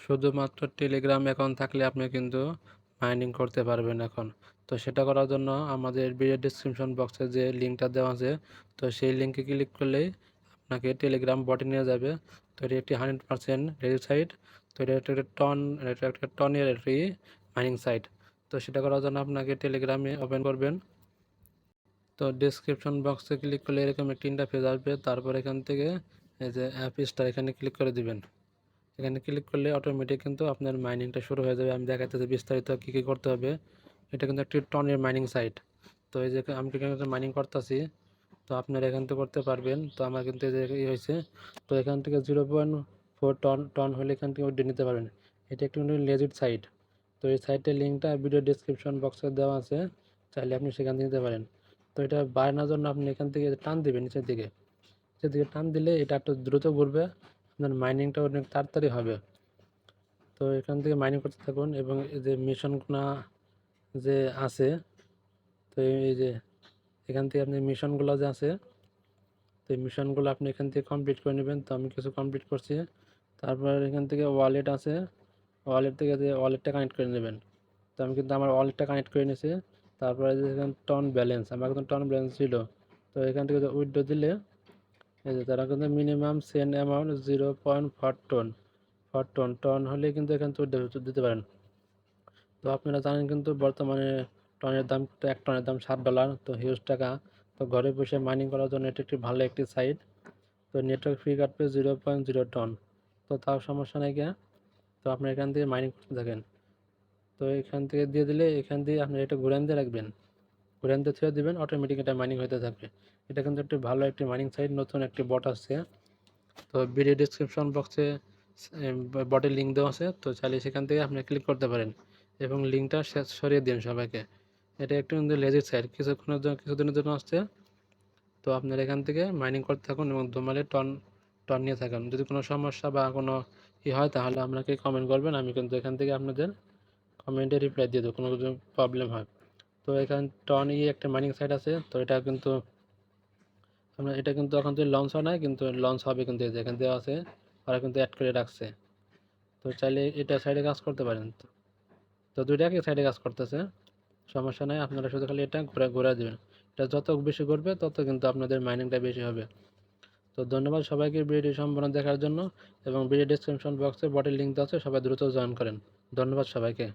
শুধুমাত্র Telegram account থাকলে আপনি কিন্তু মাইনিং করতে পারবেন এখন। তো সেটা করার জন্য আমাদের ভিডিও ডেসক্রিপশন বক্সে যে লিঙ্কটা দেওয়া আছে, তো সেই লিঙ্কে ক্লিক করলেই আপনাকে টেলিগ্রাম বটে নিয়ে যাবে। তো এটি একটি 100% রেজিস্টার্ড সাইট। তো এটা একটা টনের একটি মাইনিং সাইট। তো সেটা করার জন্য আপনাকে টেলিগ্রামে ওপেন করবেন। তো ডেসক্রিপশন বক্সে ক্লিক করলে এরকম একটি ইন্টারফেস আসবে। তারপর এখান থেকে এই যে অ্যাপ স্টার এখানে ক্লিক করে দিবেন। এখানে ক্লিক করলে অটোমেটিক কিন্তু আপনার মাইনিংটা শুরু হয়ে যাবে। আমি দেখাইতেছি বিস্তারিত কী কী করতে হবে। এটা কিন্তু একটি টনের মাইনিং সাইট। তো এই যে আমি কিন্তু মাইনিং করতেছি, তো আপনারা এখান থেকে করতে পারবেন। তো আমার কিন্তু এই যে হয়েছে, তো এখান থেকে 0.4 টন হলে এখান থেকে উঠে নিতে পারবেন। এটা একটি লেজিট সাইট। তো এই সাইটের লিঙ্কটা ভিডিও ডিসক্রিপশন বক্সে দেওয়া আছে, চাইলে আপনি সেখান থেকে নিতে পারেন। তো এটা বাড়ানোর জন্য আপনি এখান থেকে টান দেবেন নিচের দিকে। নিচের দিকে টান দিলে এটা একটু দ্রুত ঘুরবে, আপনার মাইনিংটা অনেক তাড়াতাড়ি হবে। তো এখান থেকে মাইনিং করতে থাকুন এবং এই যে মিশনগুলো যে আছে, তো এই যে এখান থেকে আপনি মিশনগুলো যে আছে, তো এই মিশনগুলো আপনি এখান থেকে কমপ্লিট করে নেবেন। তো আমি কিছু কমপ্লিট করছি। তারপর এখান থেকে ওয়ালেট আছে, ওয়ালেট থেকে যে ওয়ালেটটা কানেক্ট করে নেবেন। তো আমি কিন্তু আমার ওয়ালেটটা কানেক্ট করে নিয়েছি। তারপরে যে এখানে টন ব্যালেন্স, আমার কিন্তু টন ব্যালেন্স ছিল। তো এখান থেকে উইথড্র দিলে এই যে তারা কিন্তু minimum send amount 0.4 ton, 4 ton ton হলে কিন্তু এখান থেকে উইথড্র দিতে পারেন। তো আপনারা জানেন কিন্তু বর্তমানে টনের দাম, তো এক টনের দাম $7, তো হিউজ টাকা। তো ঘরে বসে মাইনিং করার জন্য এটি একটি ভালো একটি সাইট। তো নেটওয়ার্ক ফ্রি কাটবে 0.0 টন, তো তাও সমস্যা নেই গিয়া। তো আপনি এখান থেকে মাইনিং করতে থাকেন। তো এখান থেকে দিয়ে দিলে এখান দিয়ে আপনি এটা ঘুরান দিয়ে রাখবেন, ঘুরান দিয়ে ছেড়ে দেবেন, অটোমেটিক এটা মাইনিং হতে থাকবে। এটা কিন্তু একটি ভালো একটি মাইনিং সাইট, নতুন একটি বট আসছে। তো ভিডিও ডিসক্রিপশন বক্সে বটের লিঙ্ক দেওয়া আছে, তো চাইলে সেখান থেকে আপনি ক্লিক করতে পারেন এবং লিঙ্কটা সরিয়ে দিন সবাইকে। এটা একটু কিন্তু লেজিট সাইট, কিছুদিনের জন্য আসছে। তো আপনারা এখান থেকে মাইনিং করতে থাকুন এবং দমালে টন টন নিয়ে থাকুন। যদি কোনো সমস্যা বা কোনো হয় তাহলে আপনাকে কমেন্ট করবেন, আমি কিন্তু এখান থেকে আপনাদের কমেন্টে রিপ্লাই দিয়ে দেবো কোনো কিছু প্রবলেম হয়। তো এখানে টন একটা মাইনিং সাইট আছে। তো এটা কিন্তু আপনার এটা কিন্তু এখন তো লঞ্চ হয় নাই, কিন্তু লঞ্চ হবে কিন্তু এখান দেওয়া আছে, ওরা কিন্তু অ্যাড করে রাখছে। তো চাইলে এটা সাইডে কাজ করতে পারেন। তো দুইটাকে সাইডে কাজ করতেছে, সমস্যা নাই। আপনারা শুধু খালি এটা ঘুরে দেবেন। এটা যত বেশি ঘুরবে তত কিন্তু আপনাদের মাইনিংটা বেশি হবে। তো ধন্যবাদ সবাইকে ভিডিওটি সম্পূর্ণ দেখার জন্য, এবং ভিডিও ডিসক্রিপশন বক্সে বটের লিঙ্ক দেওয়া আছে, সবাই দ্রুত জয়েন করেন। ধন্যবাদ সবাইকে।